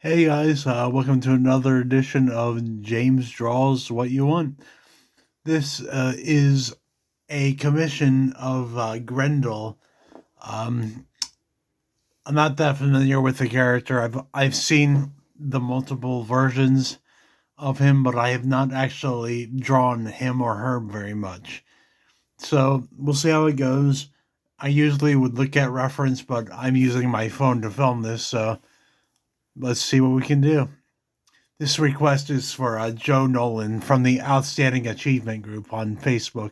Hey guys, welcome to another edition of James Draws What You Want. This is a commission of Grendel. Um, I'm not that familiar with the character. I've seen the multiple versions of him, but I have not actually drawn him or her very much. So we'll see how it goes. I usually would look at reference, but I'm using my phone to film this, so let's see what we can do. This request is for Joe Nolan from the Outstanding Achievement Group on Facebook.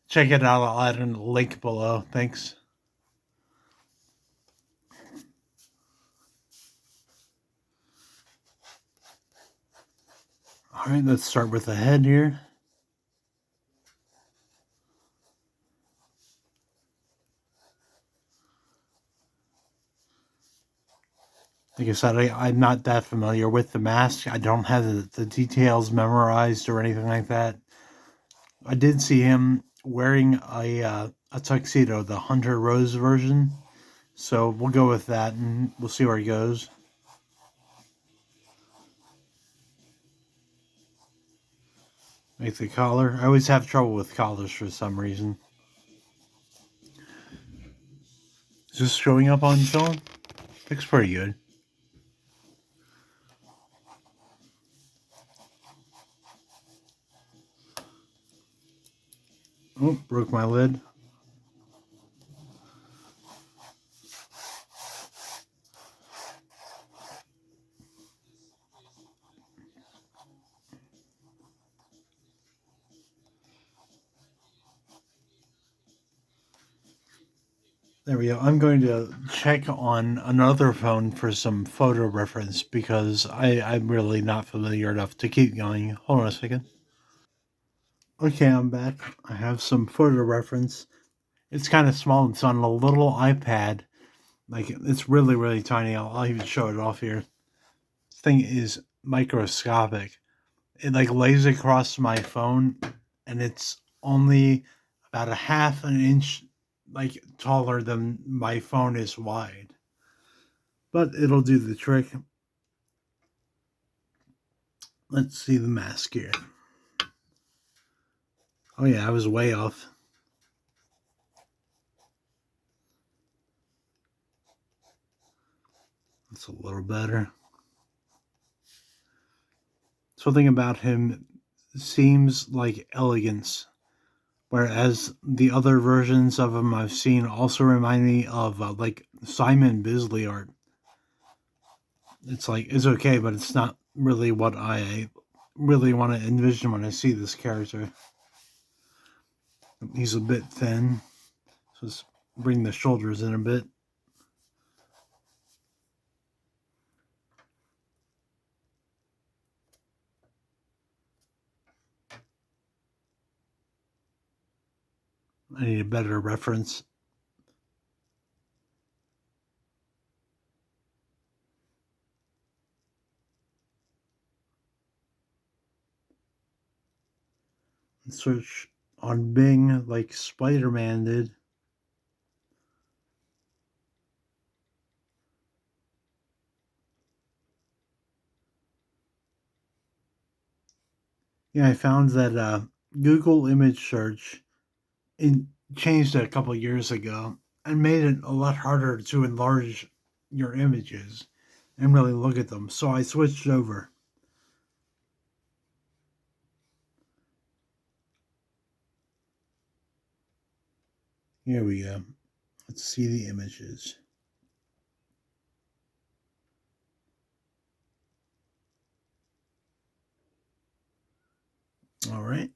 Check it out. I'll add a link below. Thanks. All right, let's start with the head here. Like I said, I'm not that familiar with the mask. I don't have the details memorized or anything like that. I did see him wearing a tuxedo, the Hunter Rose version. So we'll go with that and we'll see where he goes. Make the collar. I always have trouble with collars for some reason. Is this showing up on film? Looks pretty good. Oh, broke my lid. There we go. I'm going to check on another phone for some photo reference because I'm really not familiar enough to keep going. Hold on a second. Okay, I'm back. I have some photo reference. It's kind of small. It's on a little iPad. Like, it's really, really tiny. I'll even show it off here. This thing is microscopic. It like lays across my phone and it's only about a half an inch like taller than my phone is wide. But it'll do the trick. Let's see the mask here. Oh yeah, I was way off. That's a little better. Something about him seems like elegance, whereas the other versions of him I've seen also remind me of like Simon Bisley art. It's like it's okay, but it's not really what I really want to envision when I see this character. He's a bit thin, so let's bring the shoulders in a bit. I need a better reference. Search on Bing like Spider-Man did. Yeah, I found that Google image search in, changed a couple years ago and made it a lot harder to enlarge your images and really look at them. So I switched over. Here we go. Let's see the images. All right.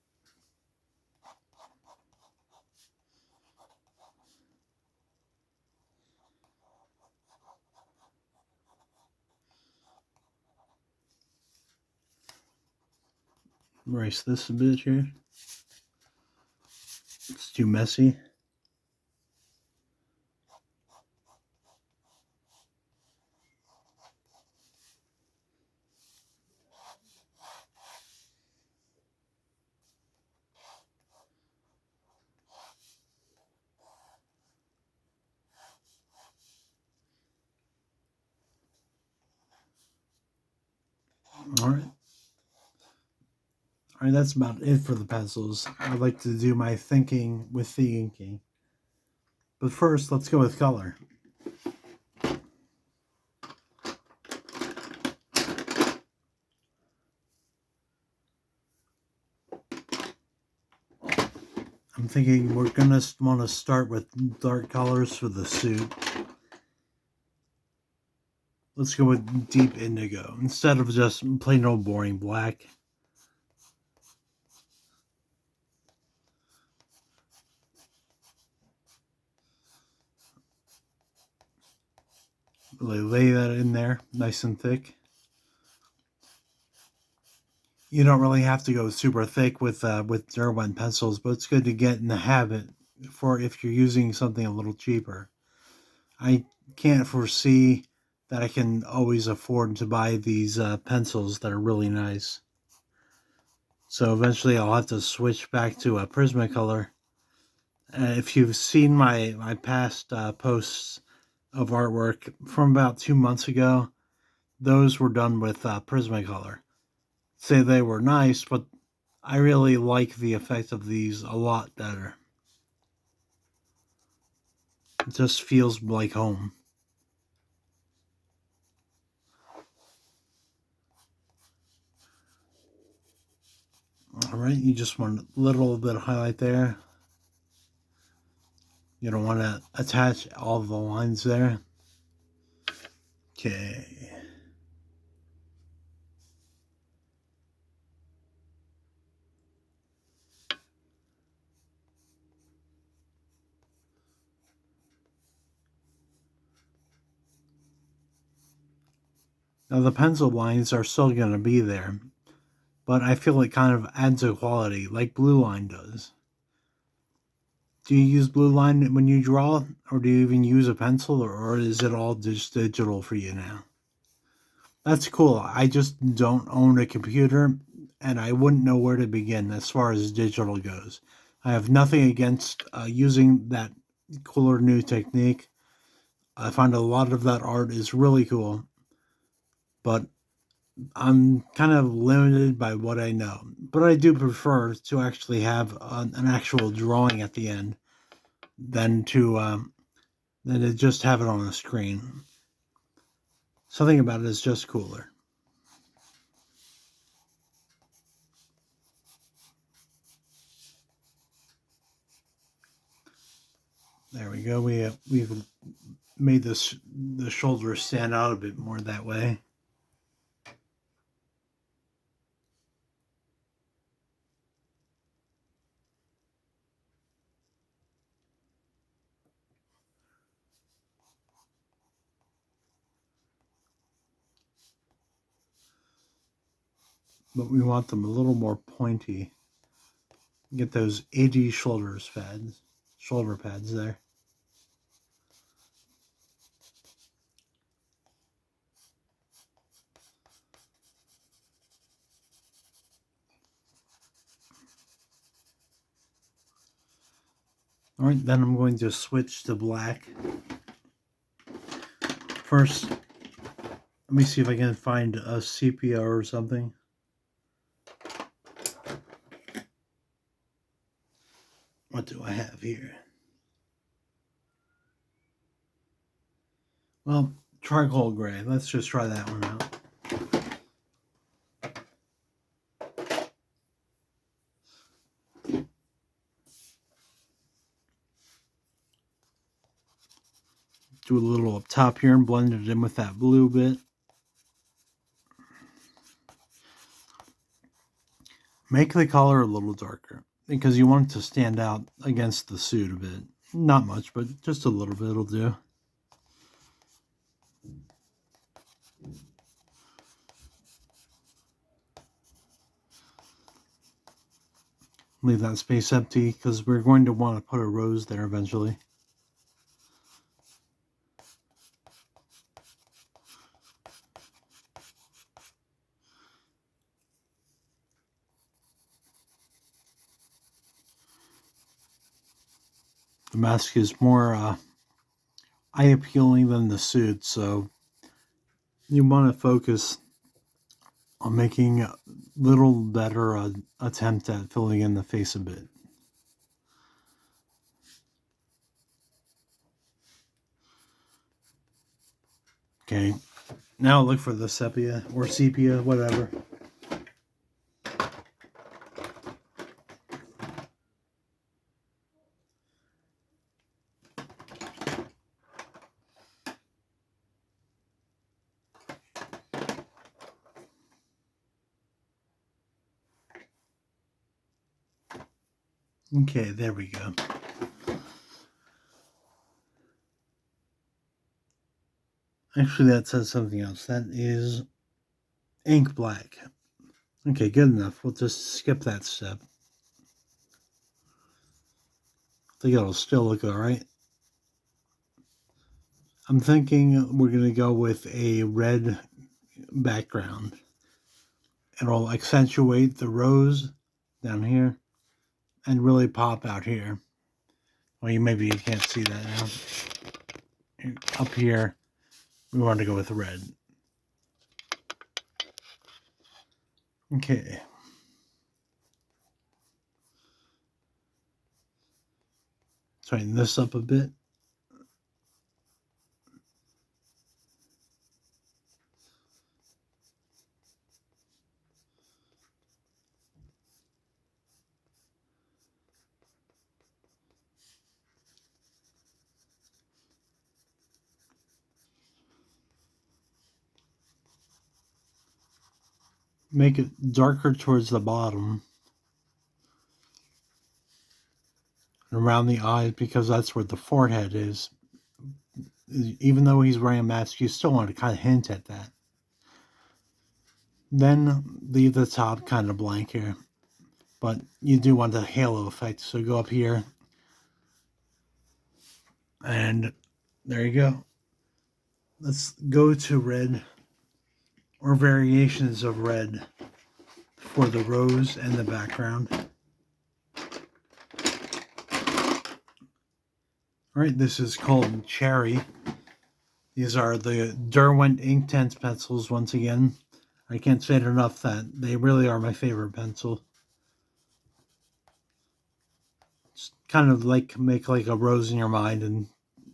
Erase this a bit here. It's too messy. Alright. Alright, that's about it for the pencils. I'd like to do my thinking with the inking. But first, let's go with color. I'm thinking we're going to want to start with dark colors for the suit. Let's go with deep indigo instead of just plain old boring black. Really lay that in there nice and thick. You don't really have to go super thick with Derwent pencils, but it's good to get in the habit for if you're using something a little cheaper. I can't foresee that I can always afford to buy these pencils that are really nice. So eventually I'll have to switch back to a Prismacolor. If you've seen my past posts of artwork from about 2 months ago, those were done with Prismacolor. Say they were nice, but I really like the effect of these a lot better. It just feels like home. Alright, you just want a little bit of highlight there. You don't want to attach all the lines there. Okay. Now the pencil lines are still going to be there, but I feel it kind of adds a quality like blue line does. Do you use blue line when you draw, or do you even use a pencil, or is it all just digital for you now? That's cool. I just don't own a computer, and I wouldn't know where to begin as far as digital goes. I have nothing against using that cooler new technique. I find a lot of that art is really cool, but I'm kind of limited by what I know. But I do prefer to actually have an actual drawing at the end than to just have it on a screen. Something about it is just cooler. There we go. We've made the shoulders stand out a bit more that way. But we want them a little more pointy. Get those 80 shoulder pads there. All right, then I'm going to switch to black. First, let me see if I can find a sepia or something. What do I have here? Well, charcoal gray. Let's just try that one out. Do a little up top here and blend it in with that blue bit. Make the color a little darker because you want it to stand out against the suit a bit. Not much, but just a little bit will do. Leave that space empty because we're going to want to put a rose there eventually. The mask is more eye appealing than the suit, so you want to focus I'm making a little better attempt at filling in the face a bit. Okay, now look for the sepia or sepia, whatever. Okay, there we go. Actually, that says something else. That is ink black. Okay, good enough. We'll just skip that step. I think it'll still look alright. I'm thinking we're going to go with a red background. It'll accentuate the rose down here and really pop out here. Well, maybe you can't see that now. Up here, we want to go with red. Okay. Tighten this up a bit. Make it darker towards the bottom. And around the eyes, because that's where the forehead is. Even though he's wearing a mask, you still want to kind of hint at that. Then leave the top kind of blank here. But you do want the halo effect, so go up here. And there you go. Let's go to red, or variations of red, for the rose and the background. Alright, this is called Cherry. These are the Derwent Inktense pencils once again. I can't say it enough that they really are my favorite pencil. Just kind of like make like a rose in your mind and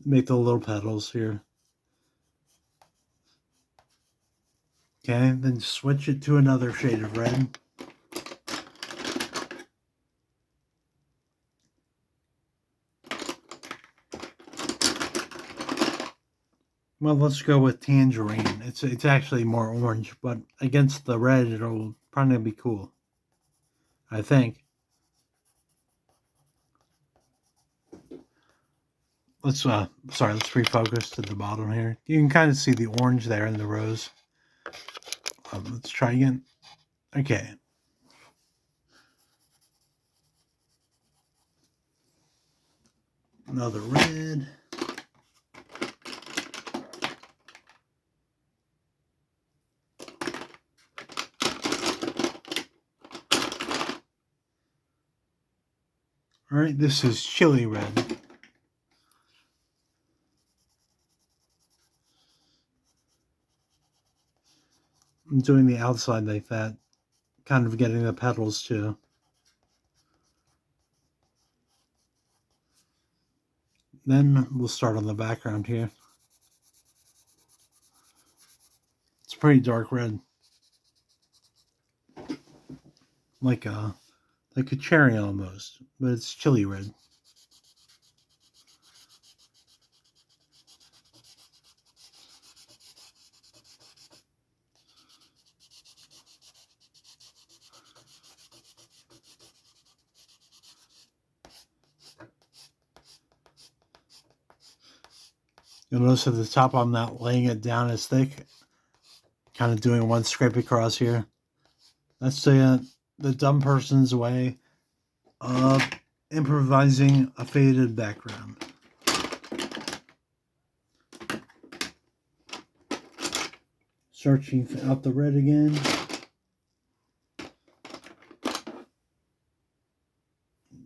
make the little petals here. Okay, then switch it to another shade of red. Well, let's go with tangerine. It's actually more orange, but against the red, it'll probably be cool. I think. Let's refocus to the bottom here. You can kind of see the orange there in the rose. Let's try again. Okay. Another red. All right, this is chili red. I'm doing the outside like that, kind of getting the petals too. Then we'll start on the background here. It's pretty dark red. Like a cherry almost, but it's chili red. You'll notice at the top I'm not laying it down as thick. Kind of doing one scrape across here. That's the dumb person's way of improvising a faded background. Searching out the red again.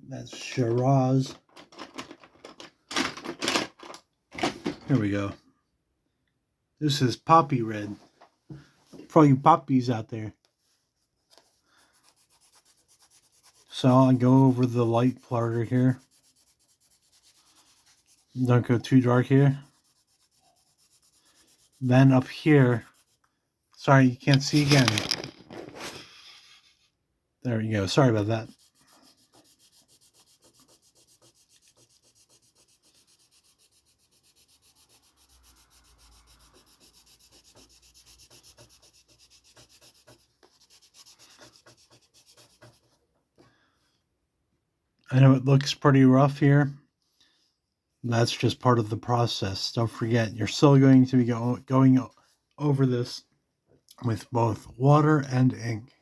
That's Shiraz. Here we go. This is poppy red. For all you poppies out there. So I'll go over the light flare here. Don't go too dark here. Then up here, sorry, you can't see again. There you go. Sorry about that. I know it looks pretty rough here. That's just part of the process. Don't forget, you're still going to be going over this with both water and ink.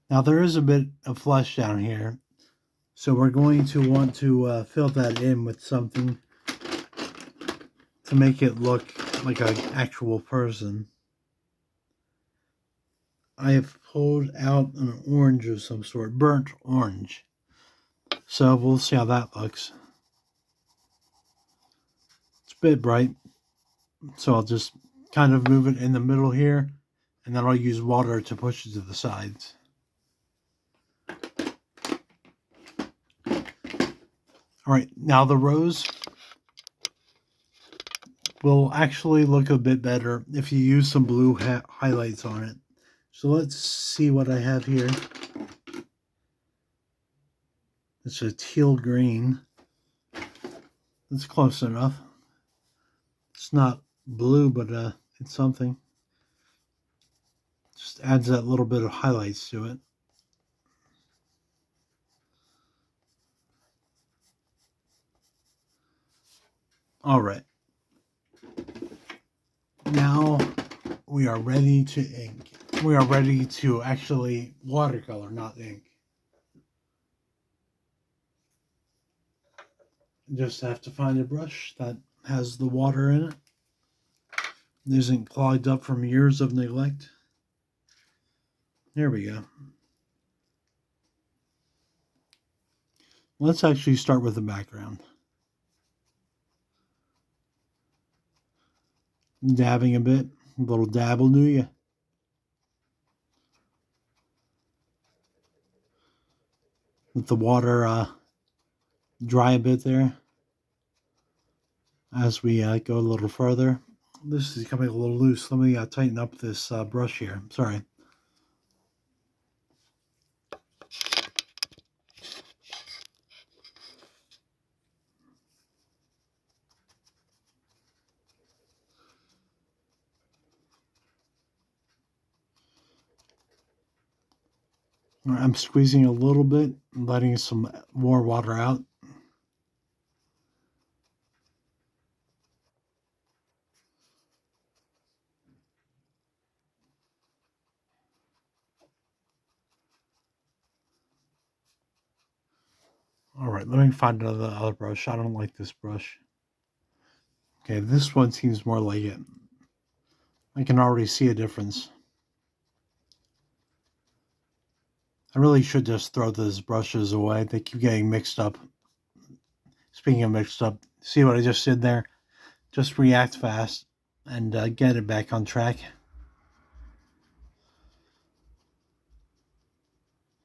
Now there is a bit of flesh down here, so we're going to want to fill that in with something to make it look like an actual person. I have pulled out an orange of some sort, burnt orange. So we'll see how that looks. It's a bit bright, so I'll just kind of move it in the middle here, and then I'll use water to push it to the sides. All right, now the rose will actually look a bit better if you use some blue highlights on it. So let's see what I have here. It's a teal green. It's close enough. It's not blue, but it's something. Just adds that little bit of highlights to it. All right. Now we are ready to ink. We are ready to actually watercolor, not ink. Just have to find a brush that has the water in it. It isn't clogged up from years of neglect. There we go. Let's actually start with the background. Dabbing a bit. A little dab will do you. Let the water dry a bit there as we go a little further. This is coming a little loose. Let me tighten up this brush here. Sorry. I'm squeezing a little bit, letting some more water out. All right, let me find another other brush. I don't like this brush. Okay, this one seems more like it. I can already see a difference. I really should just throw those brushes away. They keep getting mixed up. Speaking of mixed up, see what I just did there? Just react fast and get it back on track.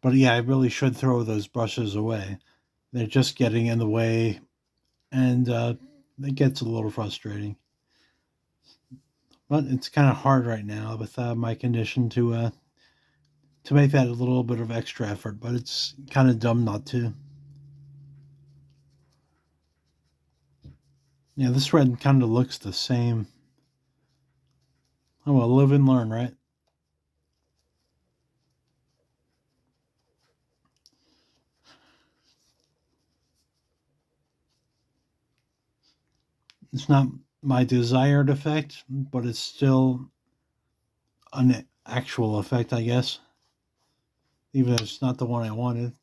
But yeah, I really should throw those brushes away. They're just getting in the way, and it gets a little frustrating. But it's kind of hard right now with my condition to make that a little bit of extra effort. But it's kind of dumb not to. Yeah, this red kind of looks the same. Oh well, live and learn, right? It's not my desired effect, but it's still an actual effect, I guess. Even if it's not the one I wanted.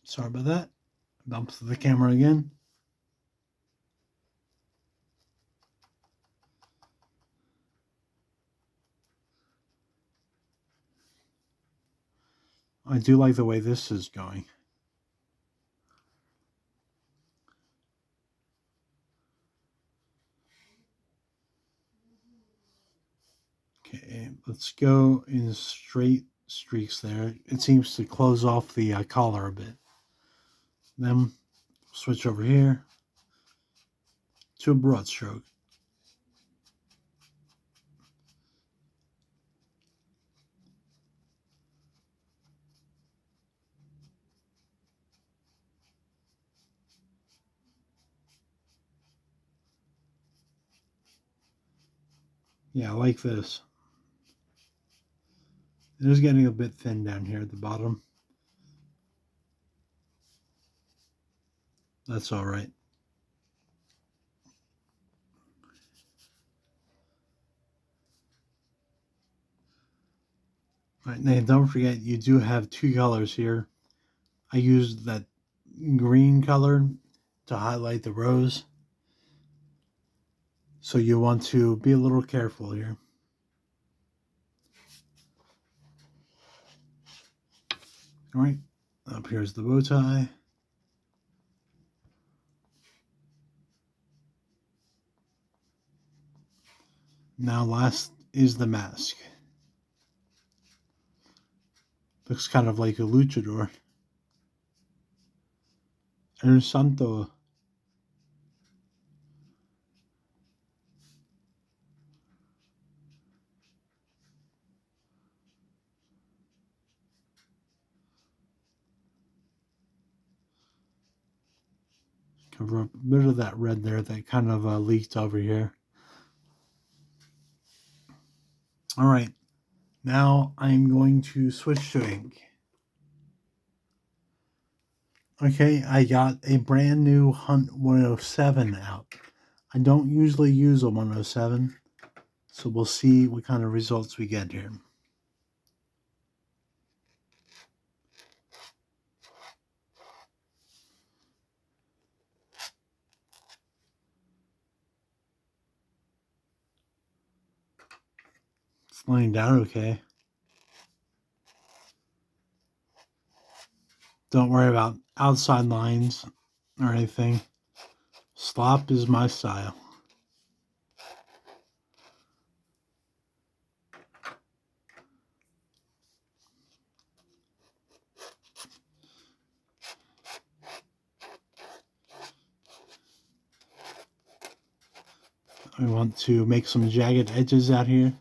Sorry about that. Bump the camera again. I do like the way this is going. Okay, let's go in straight streaks there. It seems to close off the collar a bit. Then switch over here to a broad stroke. Yeah, like this. It is getting a bit thin down here at the bottom. That's all right. All right, now don't forget you do have two colors here. I used that green color to highlight the rose. So you want to be a little careful here. All right, up here's the bow tie. Now last is the mask. Looks kind of like a luchador. El Santo. Cover up a bit of that red there that kind of leaked over here. All right, now I'm going to switch to ink. Okay, I got a brand new Hunt 107 out. I don't usually use a 107, so we'll see what kind of results we get here. It's laying down okay. Don't worry about outside lines or anything. Slop is my style. I want to make some jagged edges out here.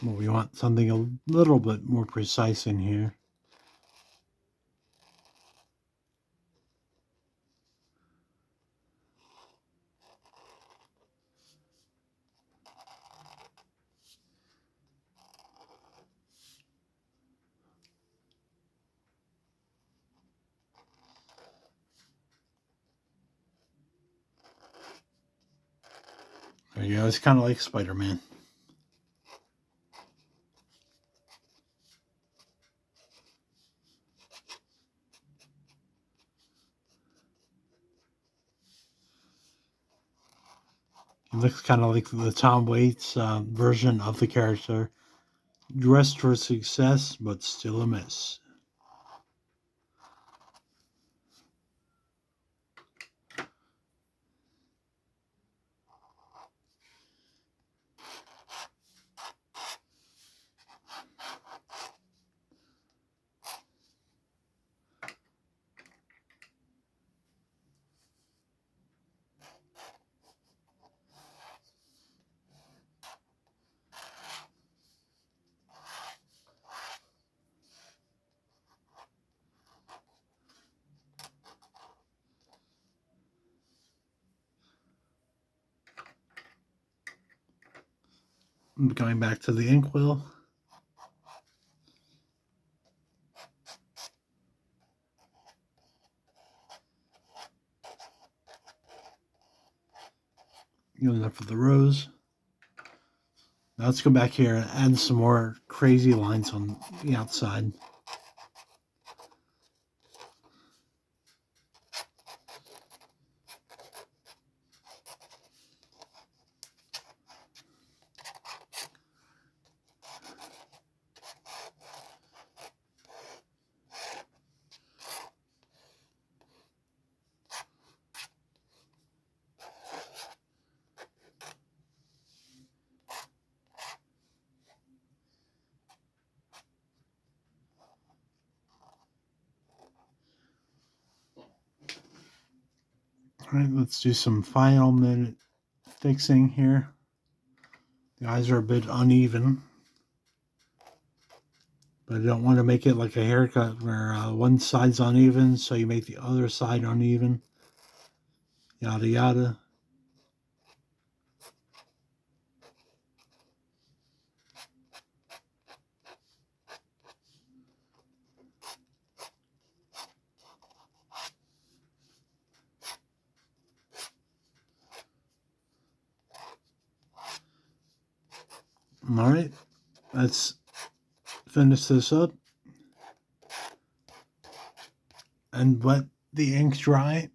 Well, we want something a little bit more precise in here. There you go. It's kind of like Spider-Man. It looks kind of like the Tom Waits version of the character. Dressed for success, but still a miss. Going back to the inkwell. Good enough for the rose. Now let's go back here and add some more crazy lines on the outside. All right, let's do some final minute fixing here. The eyes are a bit uneven, but I don't want to make it like a haircut where one side's uneven, so you make the other side uneven. Yada yada. All right, let's finish this up and let the ink dry,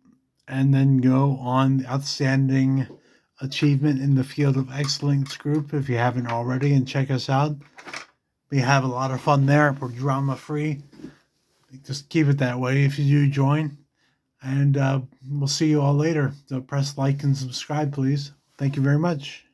and then go on the Outstanding Achievement in the Field of Excellence group if you haven't already, and check us out. We have a lot of fun there. We're drama free. Just keep it that way if you do join. And we'll see you all later. So press like and subscribe, please. Thank you very much.